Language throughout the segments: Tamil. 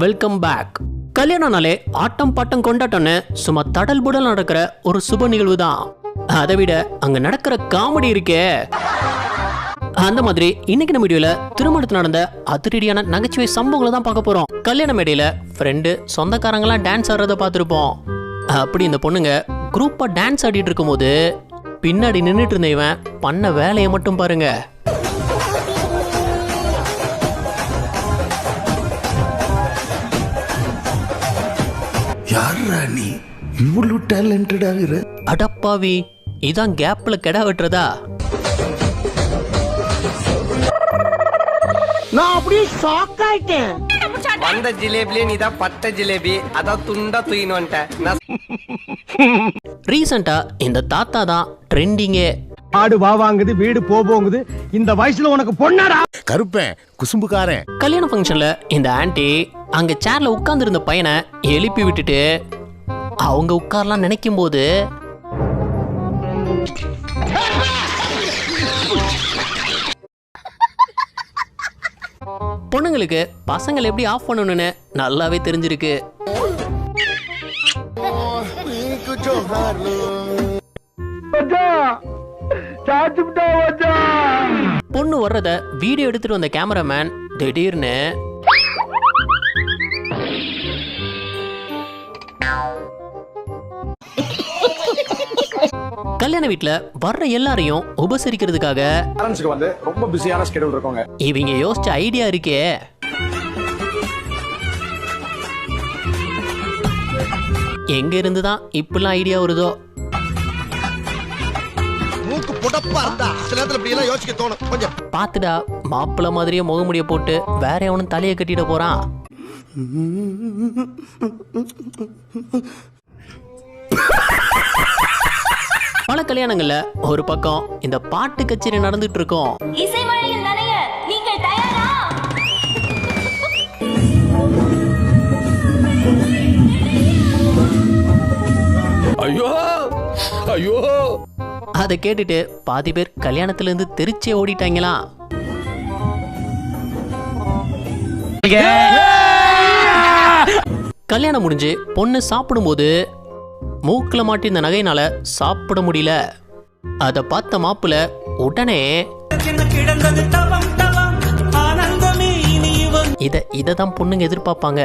Welcome back. கல்யாணம்னாலே ஆட்டம் பாட்டம் கொண்டாட்டம்னு சும்மா தடல் புடல் நடக்கிற ஒரு சுப நிகழ்வு தான். அதை விட அங்க நடக்கிற காமெடி இருக்கே. அந்த மாதிரி இன்னைக்கு நம்ம வீடியோல திருமணத்தில் நடந்த அதிரடியான நகைச்சுவை சம்பவங்களை தான் பார்க்க போறோம். கல்யாண மேடையில ஃப்ரெண்டு சொந்தக்காரங்களாம் டான்ஸ் ஆடுறத பார்த்துருப்போம். அப்படி இந்த பொண்ணுங்க குரூப்பா டான்ஸ் ஆடிட்டு இருக்கும் போது பின்னாடி நின்றுட்டு இருந்த இவன் பண்ண வேலையை மட்டும் பாருங்க. நீ இவ்வளவு டேலண்டடா இரு. அடப்பாவி, இதான் கேப்ல கெடா வெட்டுறதா? நான் அப்படியே ஷாக் ஆயிட்டேன். அந்த ஜிலேபிலே நீ தான் பட்ட ஜிலேபி, அதான் துண்டா தூயின்னு வந்துட்டேன். ரீசெண்டா இந்த தாத்தா தான் ட்ரெண்டிங்கே. ஆடு வா வாங்குது, வீடு போகுது, இந்த வயசுல உனக்கு பொண்ணாடா? கருப்பேன் குசும்புக்காரன். கல்யாண ஃபங்க்ஷன்ல இந்த ஆன்ட்டி அங்க சேர்ல உட்கார்ந்து இருந்த பையனை எழுப்பி விட்டுட்டு அவங்க உட்காரலாம் நினைக்கும் போது பொண்ணுங்களுக்கு பசங்களை எப்படி ஆஃப் பண்ணணும்னு நல்லாவே தெரிஞ்சிருக்கு. பொண்ணு வர்றத வீடியோ எடுத்துட்டு வந்த கேமராமேன் திடீர்னு கல்யாண வீட்டுல வர்ற எல்லாரையும் உபசரிக்கிறதுக்காக வந்து ரொம்ப பிஸியான ஸ்கெட்யூல் இருக்குங்க. இவங்க யோசிச்ச ஐடியா இருக்கே. எங்க இருந்துதான் இப்பெல்லாம் ஐடியா வருதோ. பாத்துடா, மாப்பிள்ள மாதிரியே முகமுடிய போட்டு வேற எவனும் தலையை கட்டிட போறான். பல கல்யாணங்கள்ல ஒரு பக்கம் இந்த பாட்டு கச்சேரி நடந்துட்டு இருக்கும். ஐயோ ஐயோ, அதை கேட்டுட்டு பாதி பேர் கல்யாணத்துல இருந்து தெரிச்சே ஓடிட்டாங்களாம். கல்யாணம் முடிஞ்சு பொண்ணு சாப்பிடும்போது மூக்குல மாட்டி இந்த நகையினால சாப்பிட முடியல. அத பார்த்த மாப்பிள்ள உடனே இததான் பொண்ணுங்க எதிர்பார்ப்பாங்க.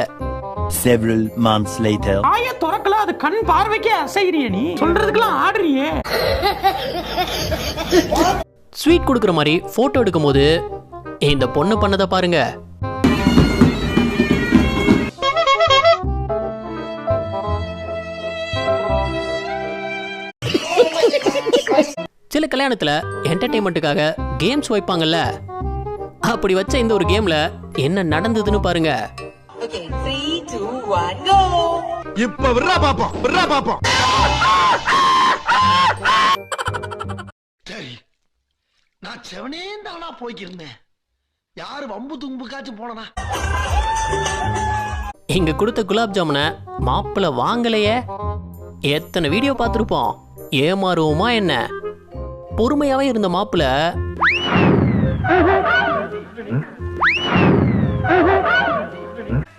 Several months later. ஆய துறக்கல, அது கண் பார்வைக்கே அசைறியே, நீ சொல்றதுக்கெல்லாம் ஆடுறியே. ஸ்வீட் கொடுக்குற மாதிரி போட்டோ எடுக்கும் போது இந்த பொண்ணு பண்ணதை பாருங்க. சில கல்யாணத்துல என்டர்டெயின்மெண்ட்டுக்காக கேம்ஸ் வைப்பாங்கல்ல, அப்படி வச்ச இந்த ஒரு கேம்ல என்ன நடந்ததுன்னு பாருங்க. இப்ப விர்ரா பாப்போம். சரி, நான் செவனே தானா போய்க்கிருந்தேன். யாரு வம்பு தும்புக்காச்சும் போனா? இங்க கொடுத்த குலாப் ஜாமுனை மாப்பிள்ள வாங்கலையே. எத்தனை வீடியோ பார்த்திருப்போம். ஏமாறுவோமா என்ன? பொறுமையாவே இருந்த மாப்பிள்ள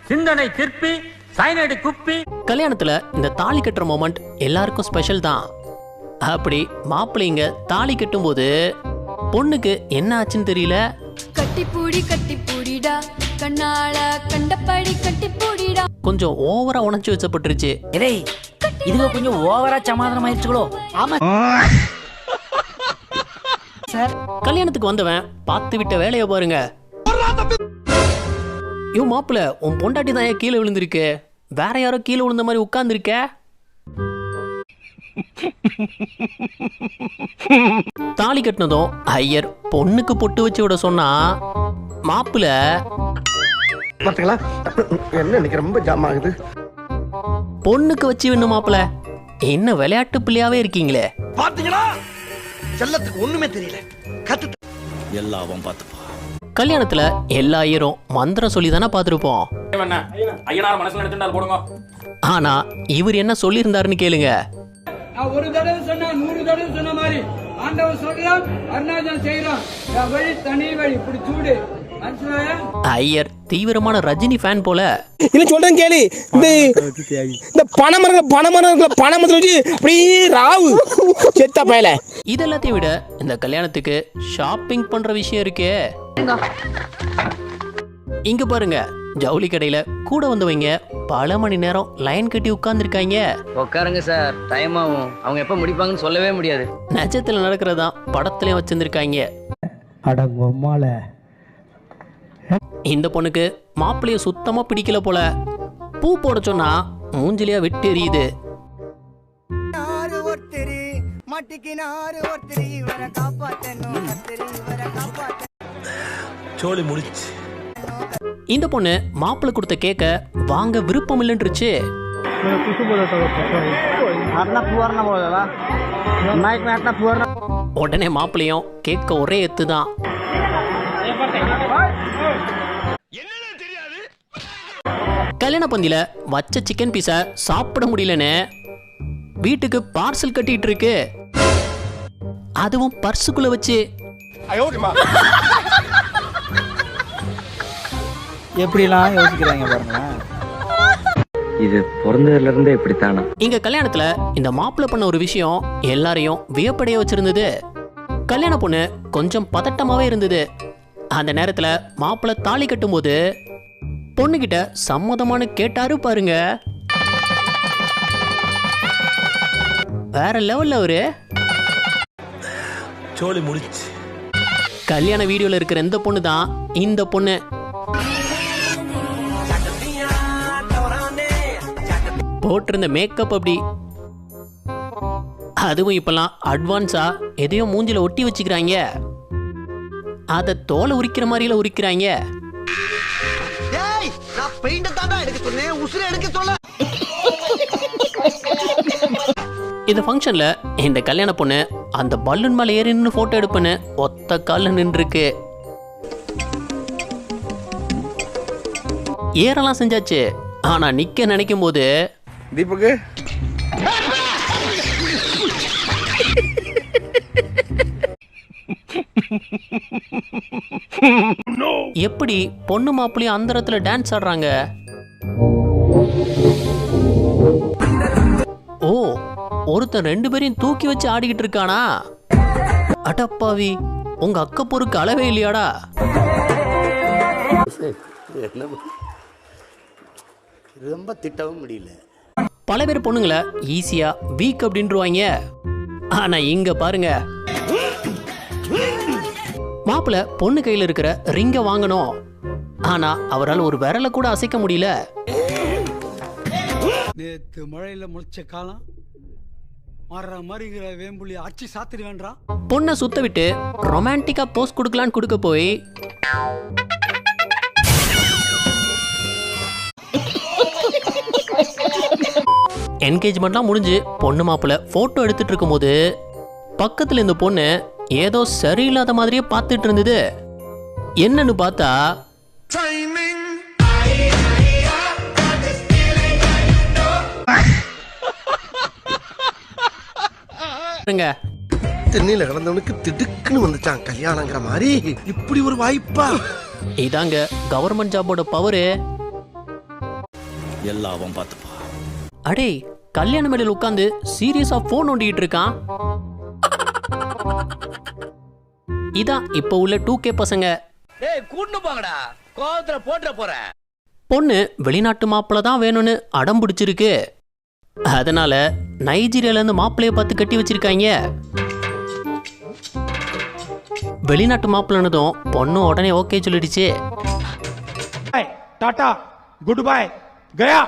சிந்தனை திருப்பி சைனடி குப்பி. கல்யாணத்துல இந்த தாலி கட்டுற மொமெண்ட் எல்லாருக்கும் ஸ்பெஷல் தான். அப்படி மாப்பிள்ளைங்க தாலி கட்டும் போது பொண்ணுக்கு என்ன ஆச்சுன்னு தெரியல. கட்டிப்பூடிடா கண்ணால கண்டபடி கட்டிப்பூடிடா. கொஞ்சம் ஓவரா உணர்ச்சி வச்சப்பட்டுருச்சு. இதுக்கு கொஞ்சம் ஓவரா சமாதானம் ஆயிடுச்சுங்களோ? ஆமா சார். கல்யாணத்துக்கு வந்தவன் பார்த்து விட்ட வேலையை பாருங்க. யோ மாப்பிள்ள, உன் பொண்டாட்டி தான் கீழே விழுந்திருக்கு, வேற யாரோ கீழே விழுந்த மாதிரி உட்கார்ந்துருக்க. தாலி கட்டினதும் ஐயர் பொண்ணுக்கு பொட்டு வச்சு விட சொன்னா மாப்பிள்ள என்ன இன்னைக்கு ரொம்ப ஜாம் ஆகுது. பொண்ணுக்கு வச்சு வேணும். மாப்பிள்ள என்ன விளையாட்டு பிள்ளையாவே இருக்கீங்களே. பாத்தீங்களா, செல்லத்துக்கு ஒண்ணுமே தெரியல. கத்து எல்லாவும் பார்த்துப்பா. கல்யாணத்துல எல்லா ஐயரும் மந்திரம் சொல்லி தானே பார்த்துருப்போம். ஆனா இவர் என்ன சொல்லியிருந்தாருன்னு கேளுங்க. ஒரு தடவை சொன்னா 100 தடவை சொன்ன மாதிரி ஆண்டவன் சொல்றான், அருணாச்சலம் செய்யறான். வழி தனி வழி, இப்படி சூடு. ஐயர் தீவிரமான ரஜினி ஃபேன் போல. இல்ல சொல்றேன் கேளு, இந்த பணமரத்துல வச்சு அப்படியே ராவு செத்த பயல. இதெல்லாத்தையும் விட இந்த கல்யாணத்துக்கு ஷாப்பிங் பண்ற விஷயம் இருக்கே. இங்க பாருங்க, ஜவுளி கடையில கூட வந்தவங்க பல மணி நேரம் லைன் கட்டி உட்கார்ந்துருக்காங்க. உட்காருங்க சார், டைம் ஆகும். அவங்க எப்ப முடிப்பாங்கன்னு சொல்லவே முடியாது. நட்சத்திரம் நடக்கிறதா படத்துலயும் வச்சிருந்திருக்காங்க. இந்த பொண்ணுக்கு மாப்பிள்ளைய சுத்தமா பிடிக்கல போல. பூ போட சொன்னா மூஞ்சிலியா விட்டு எரியுது. சோலி முடிச்சு. இந்த பொண்ணு மாப்பிள்ளை கொடுத்த கேக்க வாங்க விருப்பம் இல்லைன்றுச்சு. உடனே மாப்பிள்ளையும் கேட்க ஒரே எத்துதான். கல்யாண பந்தியில வச்ச சிக்கன் பீஸ சாப்பிட முடியலன்னு வீட்டுக்கு பார்சல் கட்டிட்டு இருக்கு. அதுவும் பர்சுக்குள்ள வச்சு. எப்படிலாம் யோசிக்கிறாங்க பாருங்களேன். இது பிறந்ததுல இருந்தே இப்படித்தானா? இங்க கல்யாணத்துல இந்த மாப்பிள்ளை பண்ண ஒரு விஷயம் எல்லாரையும் வியப்படைய வச்சிருந்தது. கல்யாண பொண்ணு கொஞ்சம் பதட்டமாவே இருந்தது. அந்த நேரத்துல மாப்பிள்ளை தாலி கட்டும் போது பொண்ணுகிட்ட சம்மதமானு கேட்டாரு பாருங்க. வேற லெவல்ல அவரு. சோலி முடிச்சு. கல்யாண வீடியோல இருக்கிற இந்த பொண்ணு தான் இந்த பொண்ணு. போட்டிருந்த மேக்கப் அப்படி. அதுவும் இப்பெல்லாம் அட்வான்ஸா எதையோ மூஞ்சில ஒட்டி வச்சுக்கிறாங்க. அத தோலை உரிக்கிற மாதிரில உரிக்கிறாங்க. டேய், நான் பெயிண்ட தாண்டா எடுக்க சொன்னேன், உசுரை எடுக்க சொல்ல. இந்த ஃபங்க்ஷன்ல இந்த கல்யாண பொண்ணு அந்த பலூன் மேல ஏறி நின்று போட்டோ எடுப்பேன்னு ஒத்த கால்ல நின்றுருக்கு. ஏறலாம் செஞ்சாச்சு, ஆனா நிக்க நினைக்கும் போது தீபக்கு எப்படி பொண்ணு மாப்பிள்ளையும் அந்தரத்துல டான்ஸ் ஆடுறாங்க. ஓ, ஒருத்தன் 2 பேரையும் தூக்கி வச்சு ஆடிக்கிட்டு இருக்கானா? அடப்பாவி, உங்க அக்கப்பொருக்கு அளவே இல்லையாடா? ரொம்ப திட்டவும் முடியல. பல பேர் பொண்ணுங்களை ஈஸியா வீக் அப்படின்றுவாங்க. ஆனா இங்க பாருங்க, மாப்பிள்ள பொண்ணு கையில இருக்கிற ரிங்க வாங்கணும். ஆனா அவரால் ஒரு விரலை கூட அசைக்க முடியல. நேத்து மழையில முளைச்ச காலம் மாற மாதிரிங்கிற வேம்புலி அச்சு சாத்திரி வேண்டாம். பொண்ணை சுத்த விட்டு ரொமான்டிக்கா போஸ் கொடுக்கலான்னு கொடுக்க போய் என்கேஜ்மெண்ட்லாம் முடிஞ்சு பொண்ணு மாப்பிள்ள போட்டோ எடுத்துட்டு இருக்கும் போது பக்கத்துல இந்த பொண்ணு ஏதோ சரியில்லாத மாதிரியே பார்த்துட்டு இருந்தது. என்னன்னு பார்த்தா தென்னையில கிடந்தவனுக்கு திடுக்குன்னு வந்துச்சான் கல்யாணங்கிற மாதிரி. இப்படி ஒரு வாய்ப்பா? இதாங்க கவர்மெண்ட் ஜாபோட பவரு. எல்லாம் பார்த்துப்பா. அடே, கல்யாண மேடையில் உட்கார்ந்து சீரியஸா போன் நோண்டிட்டு இருக்கான். இதான் இப்ப உள்ள 2K பசங்க. ஏய் கூட்டு போங்கடா, கோவத்துல போட்ற போறேன். பொண்ணு வெளிநாட்டு மாப்பிள்ள தான் வேணும்னு அடம் பிடிச்சிருக்கு. அதனால நைஜீரியால இருந்து மாப்பிள்ளைய பார்த்து கட்டி வச்சிருக்காங்க. வெளிநாட்டு மாப்பிள்ளனதும் பொண்ணு உடனே ஓகே சொல்லிடுச்சு. டாடா, குட் பை, கயா.